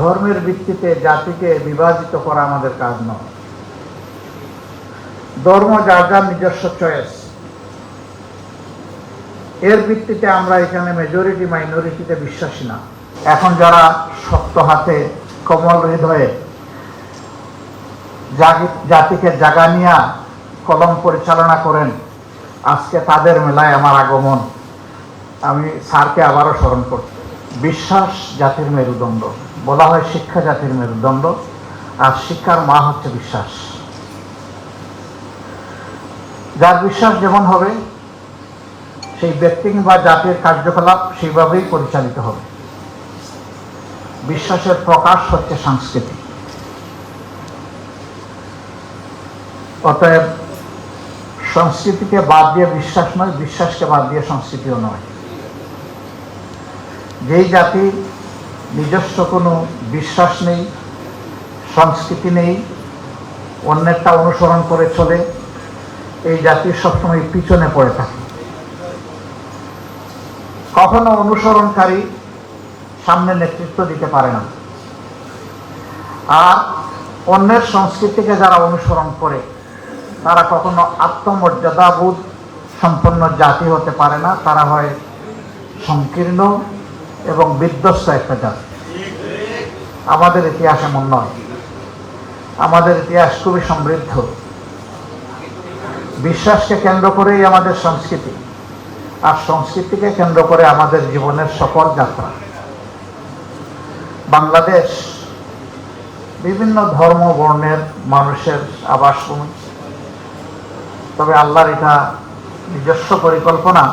ধর্মের ভিত্তিতে জাতিকে বিভাজিত করা আমাদের কাজ নয়। ধর্ম যার যার নিজস্ব চয়েস, এর ভিত্তিতে আমরা এখানে মেজরিটি মাইনরিটিতে বিশ্বাসী না। এখন যারা শক্ত হাতে কোমল হৃদয়ে জাতিকে জাগানিয়া কলম পরিচালনা করেন, আজকে তাদের মেলায় আমার আগমন। আমি স্যারকে আবারও স্মরণ করছি। বিশ্বাস জাতির মেরুদণ্ড, বলা হয় শিক্ষা জাতির মেরুদণ্ড, আর শিক্ষার মা হচ্ছে বিশ্বাস। যার বিশ্বাস যেমন হবে সেই ব্যক্তি বা জাতির কার্যকলাপ সেইভাবেই পরিচালিত হবে। বিশ্বাসের প্রকাশ হচ্ছে সংস্কৃতি। অতএব সংস্কৃতিকে বাদ দিয়ে বিশ্বাস নয়, বিশ্বাসকে বাদ দিয়ে সংস্কৃতিও নয়। যেই জাতি নিজস্ব কোনো বিশ্বাস নেই, সংস্কৃতি নেই, অন্যেরটা অনুসরণ করে চলে, এই জাতির সবসময় পিছনে পড়ে থাকে। কখনো অনুসরণকারী সামনে নেতৃত্ব দিতে পারে না, আর অন্যের সংস্কৃতিকে যারা অনুসরণ করে তারা কখনো আত্মমর্যাদাবোধ সম্পন্ন জাতি হতে পারে না। তারা হয় সংকীর্ণ এবং বিধ্বস্ত একটা জাতি। আমাদের ইতিহাস এমন নয়। আমাদের ইতিহাস খুবই সমৃদ্ধ। বিশ্বাসকে কেন্দ্র করেই আমাদের সংস্কৃতি, আর সংস্কৃতিকে কেন্দ্র করে আমাদের জীবনের সকল যাত্রা। বাংলাদেশ বিভিন্ন ধর্ম বর্ণের মানুষের আবাসভূমি। তবে আল্লাহর এটা নিজস্ব পরিকল্পনা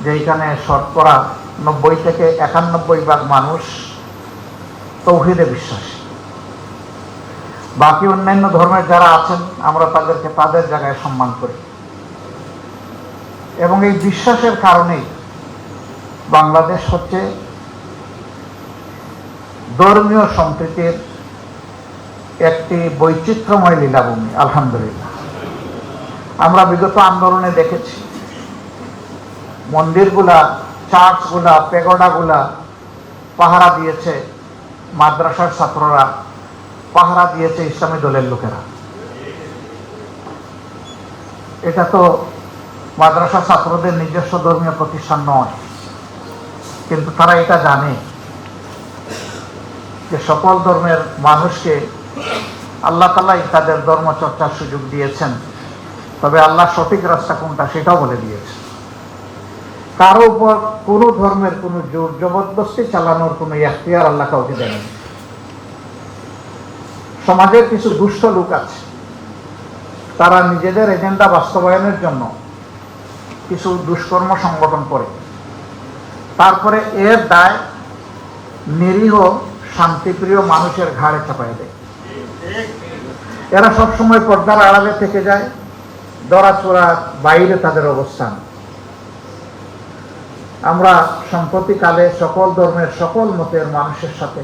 যে এখানে শতকরা 90 থেকে 91% মানুষ তৌহিদে বিশ্বাসী। বাকি অন্যান্য ধর্মের যারা আছেন আমরা তাদেরকে তাদের জায়গায় সম্মান করি, এবং এই বিশ্বাসের কারণেই বাংলাদেশ হচ্ছে ধর্মীয় সম্প্রীতির একটি বৈচিত্র্যময় লীলাভূমি। আলহামদুলিল্লাহ, আমরা বিগত আন্দোলনে দেখেছি মন্দিরগুলা, চার্চগুলা, পেগোডাগুলা পাহারা দিয়েছে মাদ্রাসার ছাত্ররা, পাহারা দিয়েছে ইসলামী দলের লোকেরা। এটা তো মাদ্রাসা ছাত্রদের নিজস্ব ধর্মীয় প্রতিষ্ঠান নয়, কিন্তু তারা এটা জানে যে সকল ধর্মের মানুষকে আল্লাহ তাআলাই তাদের ধর্ম চর্চার সুযোগ দিয়েছেন, তবে আল্লাহ সঠিক রাস্তা কোনটা সেটাও বলে দিয়েছে। কারো উপর কোনো ধর্মের কোনো জোর জবরদস্তি চালানোর কোনো ইখতিয়ার আল্লাহ কাউকে দেননি। সমাজের কিছু দুষ্ট লোক আছে, তারা নিজেদের এজেন্ডা বাস্তবায়নের জন্য কিছু দুষ্কর্ম সংগঠন করে, তারপরে এর দায় নিরীহ শান্তিপ্রিয় মানুষের ঘাড়ে চাপাই দেয়। এরা সবসময় পর্দার আড়ালে থেকে যায়, দরাচোরা বাইরে তাদের অবস্থান। আমরা সম্প্রতিকালে সকল ধর্মের সকল মতের মানুষের সাথে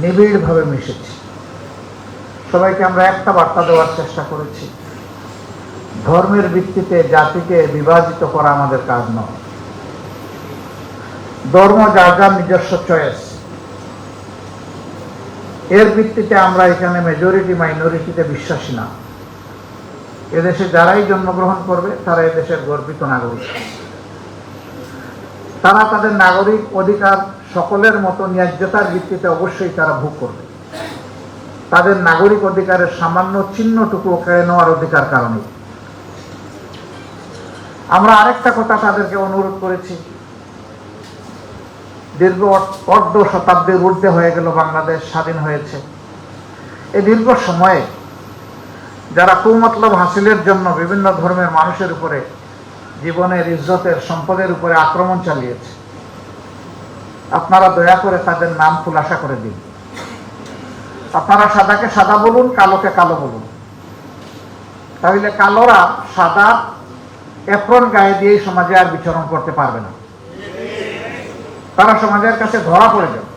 নিবিড়ভাবে মিশেছি। সবাইকে আমরা একটা বার্তা দেওয়ার চেষ্টা করেছি, ধর্মের ভিত্তিতে জাতিকে বিভাজিত করা আমাদের কাজ নয়। ধর্ম যার যার নিজস্ব চয়েস, এর ভিত্তিতে আমরা এখানে মেজরিটি মাইনরিটিতে বিশ্বাসী না। এদেশে যারাই জন্মগ্রহণ করবে তারা এদেশের গর্বিত নাগরিক। তারা তাদের নাগরিক অধিকার সকলের মতো ন্যায্যতার ভিত্তিতে অবশ্যই তারা ভোগ করবে। তাদের নাগরিক অধিকারের সামান্য চিহ্নটুকু কেড়ে নেওয়ার অধিকার কারণে আমরা আরেকটা কথা তাদেরকে অনুরোধ করেছি। দীর্ঘ অর্ধ শতাব্দীর ঊর্ধ্বে হয়ে গেল বাংলাদেশ স্বাধীন হয়েছে। এই দীর্ঘ সময়ে যারা কুমতলব হাসিলের জন্য বিভিন্ন ধর্মের মানুষের উপরে জীবনের, ইজ্জতের, সম্পদের উপরে আক্রমণ চালিয়েছে, আপনারা দয়া করে তাদের নাম খুলাসা করে দিন। আপনারা সাদাকে সাদা বলুন, কালোকে কালো বলুন, তাহলে কালোরা সাদা এপ্রন গায়ে দিয়ে সমাজে আর বিচরণ করতে পারবে না। তারা সমাজের কাছে ধরা পড়ে যাবে।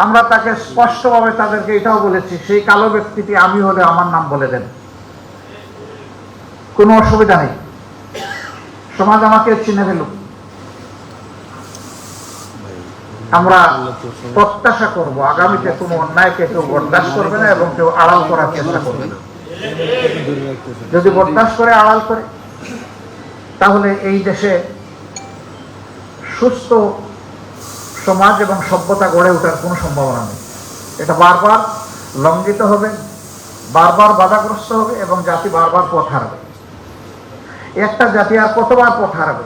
আমরা তাকে স্পষ্টভাবে তাদেরকে এটাও বলেছি, সেই কালো ব্যক্তিটি আমি হলে আমার নাম বলে দেন, কোনো অসুবিধা নেই, সমাজ আমাকে চিনে ফেলুক। আমরা প্রত্যাশা করব আগামীতে কোনো অন্যায়কে কেউ বরদাস্ত করবে না এবং কেউ আড়াল করার চেষ্টা করবে না। যদি বরদাস্ত করে, আড়াল করে, তাহলে এই দেশে সুস্থ সমাজ এবং সভ্যতা গড়ে ওঠার কোনো সম্ভাবনা নেই। এটা বারবার লঙ্ঘিত হবে, বারবার বাধাগ্রস্ত হবে এবং জাতি বারবার পথ হারাবে। একটা জাতি আর কতবার পথ হারাবে?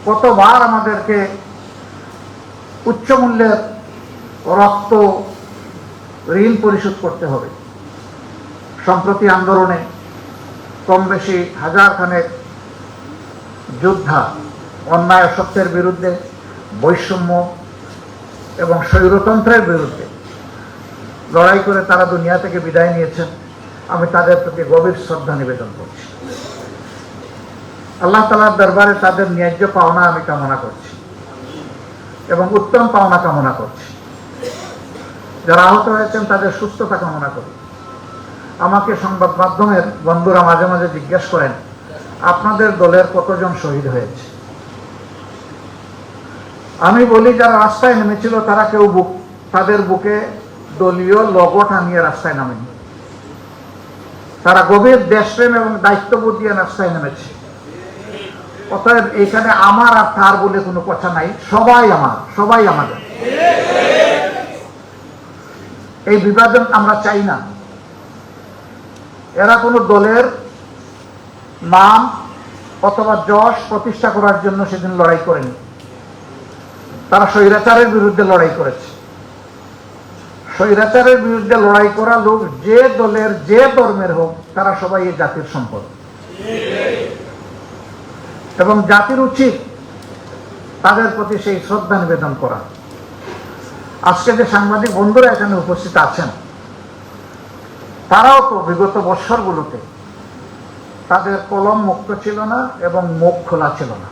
কতবার আমাদেরকে উচ্চ মূল্যের রক্ত ঋণ পরিশোধ করতে হবে? সম্প্রতি আন্দোলনে কম বেশি হাজার খানেক যোদ্ধা অন্যায় অসত্যের বিরুদ্ধে, বৈষম্য এবং স্বৈরতন্ত্রের বিরুদ্ধে লড়াই করে তারা দুনিয়া থেকে বিদায় নিয়েছেন। আমি তাদের প্রতি গভীর শ্রদ্ধা নিবেদন করছি। আল্লাহ তাআলার দরবারে তাদের ন্যায্য পাওনা আমি কামনা করছি এবং উত্তম পাওনা কামনা করছি। যারা আহত হয়েছেন তাদের সুস্থতা কামনা করি। আমাকে সংবাদ মাধ্যমের বন্ধুরা মাঝে মাঝে জিজ্ঞেস করেন, আপনাদের দলের কতজন শহীদ হয়েছে? আমি বলি, যারা রাস্তায় নেমেছিল তারা কেউ তাদের বুকে দলীয় লোগো টানিয়ে রাস্তায় নামেনি। তারা গভীর দেশপ্রেম এবং দায়িত্ববোধ দিয়ে রাস্তায় নেমেছে। অতএব এখানে আমার আর তার বলে কোনো কথা নাই। সবাই আমার, সবাই আমাদের। এই বিভাজন আমরা চাই না। এরা কোনো দলের নাম অথবা যশ প্রতিষ্ঠা করার জন্য সেদিন লড়াই করেনি। তারা স্বৈরাচারের বিরুদ্ধে লড়াই করেছে। স্বৈরাচারের বিরুদ্ধে লড়াই করা লোক যে দলের, যে ধর্মের হোক, তারা সবাই এই জাতির সম্পদ এবং জাতির উচিত তাদের প্রতি সেই শ্রদ্ধা নিবেদন করা। আজকে যে সাংবাদিক বন্ধুরা এখানে উপস্থিত আছেন, তারাও তো বিগত বৎসরগুলোতে তাদের কলম মুক্ত ছিল না এবং মুখ খোলা ছিল না।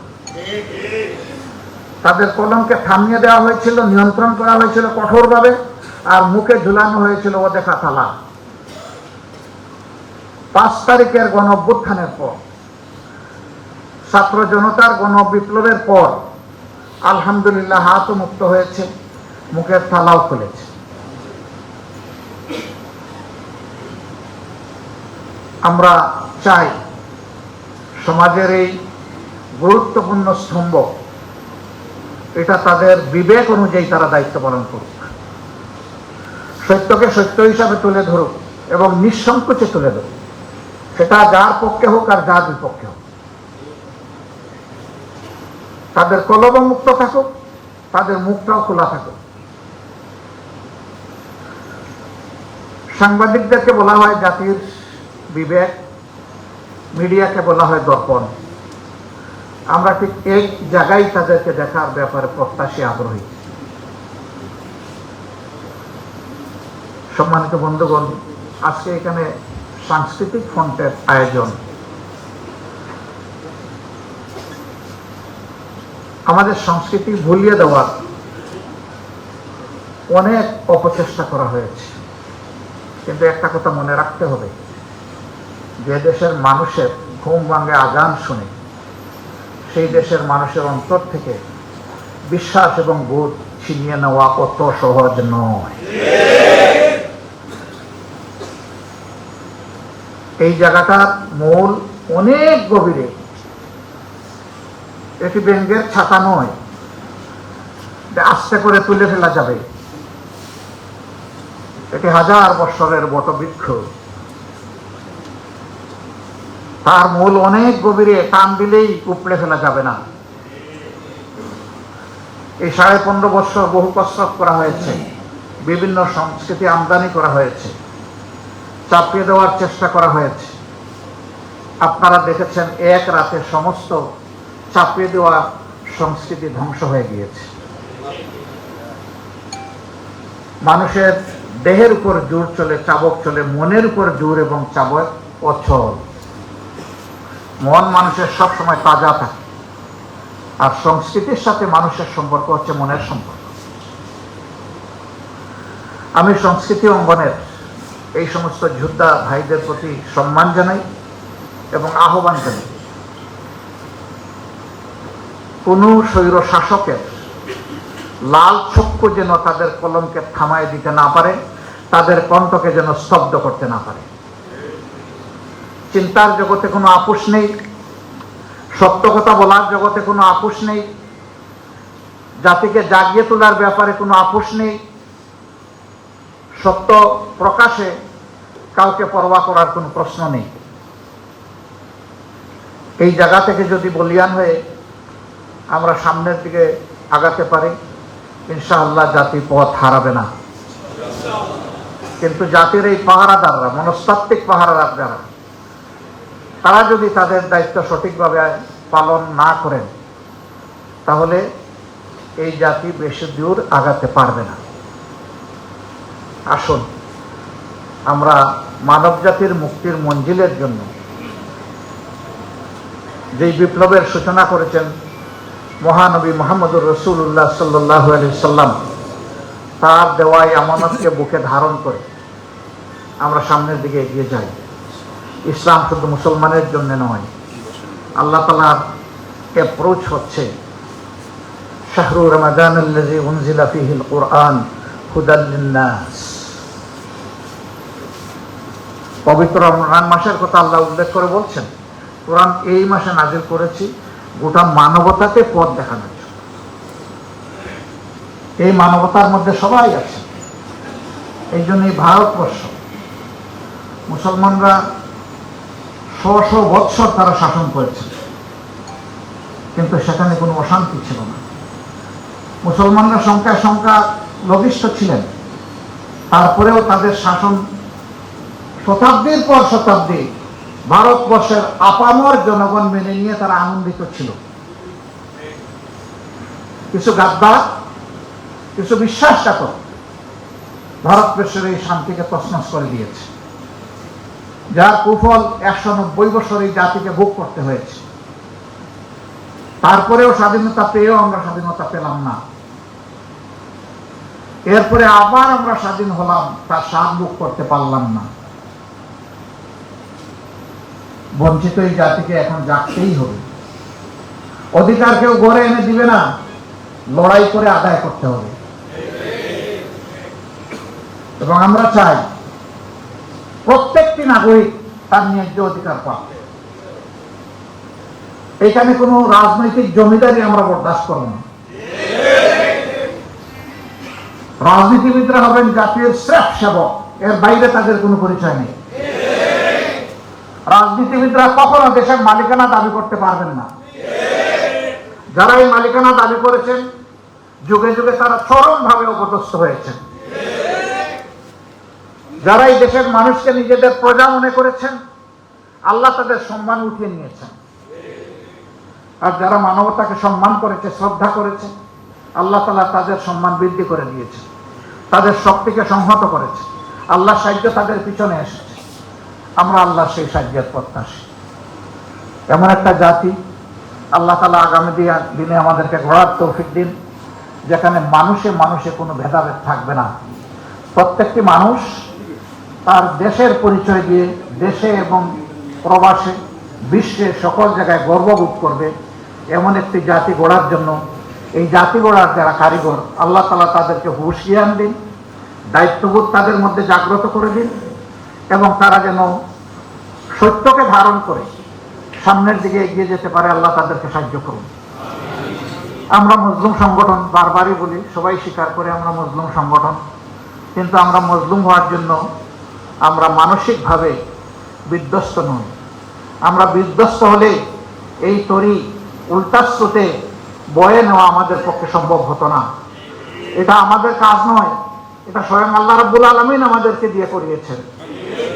তাদের কলমকে থামিয়ে দেওয়া হয়েছিল, নিয়ন্ত্রণ করা হয়েছিল কঠোরভাবে, আর মুখে ঝুলানো হয়েছিল অদেখা তালা। 5 তারিখের গণ অভ্যুত্থানের পর, ছাত্র জনতার গণ বিপ্লবের পর আলহামদুলিল্লাহ হাতও মুক্ত হয়েছে, মুখের তালাও খুলেছে। আমরা চাই সমাজের এই গুরুত্বপূর্ণ স্তম্ভ, এটা তাদের বিবেক অনুযায়ী তারা দায়িত্ব পালন করুক, সত্যকে সত্য হিসাবে তুলে ধরুক এবং নিঃসংকোচে তুলে ধরুক। সেটা যার পক্ষে হোক আর যার বিপক্ষে হোক। তাদের কলম মুক্ত থাকুক, তাদের মুখটাও খোলা থাকুক। সাংবাদিকদেরকে বলা হয় জাতির বিবেক, মিডিয়াকে বলা হয় দর্পণ। আমরা ঠিক এক জায়গায় তাদেরকে দেখার ব্যাপারে প্রত্যাশী, আগ্রহী। সম্মানিত বন্ধুগণ, আজকে এখানে সাংস্কৃতিক ফ্রন্টের আয়োজন। আমাদের সংস্কৃতি ভুলিয়ে দেওয়ার অনেক অপচেষ্টা করা হয়েছে, কিন্তু একটা কথা মনে রাখতে হবে, যে দেশের মানুষের ঘুম ভাঙে আজান শুনে, সেই দেশের মানুষের অন্তর থেকে বিশ্বাস এবং বোধ ছিনিয়ে নেওয়া অত সহজ নয়। এই জায়গাটার মূল অনেক গভীরে। এটি ব্যঙ্গের ছাতা নয় যে আস্তে করে তুলে ফেলা যাবে। এটি 1000 বছরের বটবৃক্ষ। তার মূল অনেক গভীরে, টান দিলেই উপড়ে ফেলা যাবে না। এই 15.5 বছর বহু কসরত করা হয়েছে, বিভিন্ন সংস্কৃতি আমদানি করা হয়েছে, চাপিয়ে দেওয়ার চেষ্টা করা হয়েছে। আপনারা দেখেছেন এক রাতে সমস্ত চাপিয়ে দেওয়া সংস্কৃতি ধ্বংস হয়ে গিয়েছে। মানুষের দেহের উপর জোর চলে, চাবক চলে, মনের উপর জোর এবং চাবক অচল। মন মানুষের সব সময় তাজা থাকে, আর সংস্কৃতির সাথে মানুষের সম্পর্ক হচ্ছে মনের সম্পর্ক। আমি সংস্কৃতি অঙ্গনের এই সমস্ত যোদ্ধা ভাইদের প্রতি সম্মান জানাই এবং আহ্বান জানাই, কোন স্বৈর শাসকের লাল চক্ষু যেন তাদের কলমকে থামায় দিতে না পারে, তাদের কণ্ঠকে যেন স্তব্ধ করতে না পারে। চিন্তার জগতে কোনো আপোষ নেই, সত্য কথা বলার জগতে কোনো আপোষ নেই, জাতিকে জাগিয়ে তোলার ব্যাপারে কোনো আপোষ নেই, সত্য প্রকাশে কাউকে পরোয়া করার কোনো প্রশ্ন নেই। এই জায়গা থেকে যদি বলিয়ান হয়ে আমরা সামনের দিকে আগাতে পারি, ইনশাআল্লাহ জাতি পথ হারাবে না। কিন্তু জাতির এই পাহারাদাররা, মনস্তাত্ত্বিক পাহারাদার যারা, তারা যদি তাদের দায়িত্ব সঠিকভাবে পালন না করেন, তাহলে এই জাতি বেশি দূর আগাতে পারবে না। আসুন আমরা মানব জাতির মুক্তির মঞ্জিলের জন্য যেই বিপ্লবের সূচনা করেছেন মহানবী মুহাম্মদুর রাসূলুল্লাহ সাল্লাল্লাহু আলাইহি সাল্লাম, তার দেওয়া আমানতকে বুকে ধারণ করে আমরা সামনের দিকে এগিয়ে যাই। ইসলাম শুধু মুসলমানের জন্য নয়, আল্লাহ তাআলার অ্যাপ্রোচ হচ্ছে শাহরু রমাদানাল্লাযী উনজিলা ফীহিল কুরআন হুদাল লিন-নাস। পবিত্র রমজান মাসের কথা আল্লাহ উল্লেখ করে বলছেন, কোরআন এই মাসে নাজিল করেছি গোটা মানবতাকে পথ দেখানোর জন্য। এই মানবতার মধ্যে সবাই আছে। এই জন্য এই ভারতবর্ষ, মুসলমানরা শ বৎসর তারা শাসন করেছে, কিন্তু সেখানে কোনো অশান্তি ছিল না। মুসলমানরা সংখ্যা লঘিষ্ঠ ছিলেন, তারপরেও তাদের শাসন শতাব্দীর পর শতাব্দী ভারতবর্ষের আপামর জনগণ মেনে নিয়ে তারা আনন্দিত ছিল। কিছু গাদ্দার, কিছু বিশ্বাসঘাতক ভারতবর্ষের এই শান্তিকে তছনছ করে দিয়েছে, যার কুফল 190 বছর এই জাতিকে ভোগ করতে হয়েছে। তারপরেও স্বাধীনতা পেয়েও আমরা স্বাধীনতা পেলাম না। এরপরে আবার আমরা স্বাধীন হলাম, তার স্বাদ ভোগ করতে পারলাম না। বঞ্চিত এই জাতিকে এখন জাগতেই হবে। অধিকার কেউ গড়ে এনে দিবে না, লড়াই করে আদায় করতে হবে। এবং আমরা চাই প্রত্যেকটি নাগরিক তার ন্যায্য অধিকার পাক। এখানে কোনো রাজনৈতিক জমিদারি আমরা বরদাস্ত করব না। রাজনীতিবিদরা হবেন জাতির শ্রেষ্ঠ সেবক, এর বাইরে তাদের কোনো পরিচয় নেই। রাজনীতিবিদরা কখনো দেশের মালিকানা দাবি করতে পারবেন না। যারা এই মালিকানা দাবি করেছেন, যুগে যুগে তারা চরমভাবে অপদস্থ হয়েছেন। যারা এই দেশের মানুষকে নিজেদের প্রজা মনে করেছেন, আল্লাহ তাদের সম্মান উঠিয়ে নিয়েছেন। আর যারা মানবতাকে সম্মান করেছে, শ্রদ্ধা করেছে, আল্লাহ তাআলা তাদের সম্মান বৃদ্ধি করে দিয়েছে, তাদের শক্তিকে সংহত করেছে। আল্লাহ সাহায্য তাদের পিছনে এসেছে। আমরা আল্লাহ সেই সাহায্যের প্রত্যাশী। এমন একটা জাতি আল্লাহ তাআলা আগামী দিনে আমাদেরকে গড়ার তৌফিক দিন, যেখানে মানুষে মানুষে কোনো ভেদাভেদ থাকবে না। প্রত্যেকটি মানুষ তার দেশের পরিচয় দিয়ে দেশে এবং প্রবাসে, বিশ্বে সকল জায়গায় গর্ববোধ করবে। এমন একটি জাতি গড়ার জন্য, এই জাতি গড়ার যারা কারিগর, আল্লাহ তাআলা তাদেরকে হুঁশিয়ার দিন, দায়িত্ববোধ তাদের মধ্যে জাগ্রত করে দিন, এবং তারা যেন সত্যকে ধারণ করে সামনের দিকে এগিয়ে যেতে পারে। আল্লাহ তাদেরকে সাহায্য করুন। আমরা মজলুম সংগঠন, বারবারই বলি, সবাই স্বীকার করে আমরা মজলুম সংগঠন, কিন্তু আমরা মজলুম হওয়ার জন্য আমরা মানসিকভাবে বিধ্বস্ত নই। আমরা বিধ্বস্ত হলে এই তরি উল্টা স্রোতে বয়ে নেওয়া আমাদের পক্ষে সম্ভব হতো না। এটা আমাদের কাজ নয়, এটা স্বয়ং আল্লাহ রাব্বুল আলামিন আমাদেরকে দিয়ে করিয়েছেন।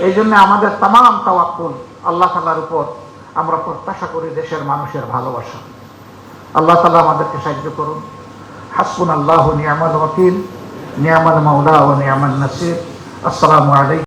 এই জন্য আমাদের তামাম তাওয়াক্কুল আল্লাহ তাআলার উপর। আমরা প্রত্যাশা করি দেশের মানুষের ভালোবাসা। আল্লাহ তাআলা আমাদেরকে সাহায্য করুন। হাসবুনাল্লাহু নি'মাল ওয়াকিল, নি'মাল মাওলা ওয়া নি'মান নাসির। আসসালামু আলাইকুম।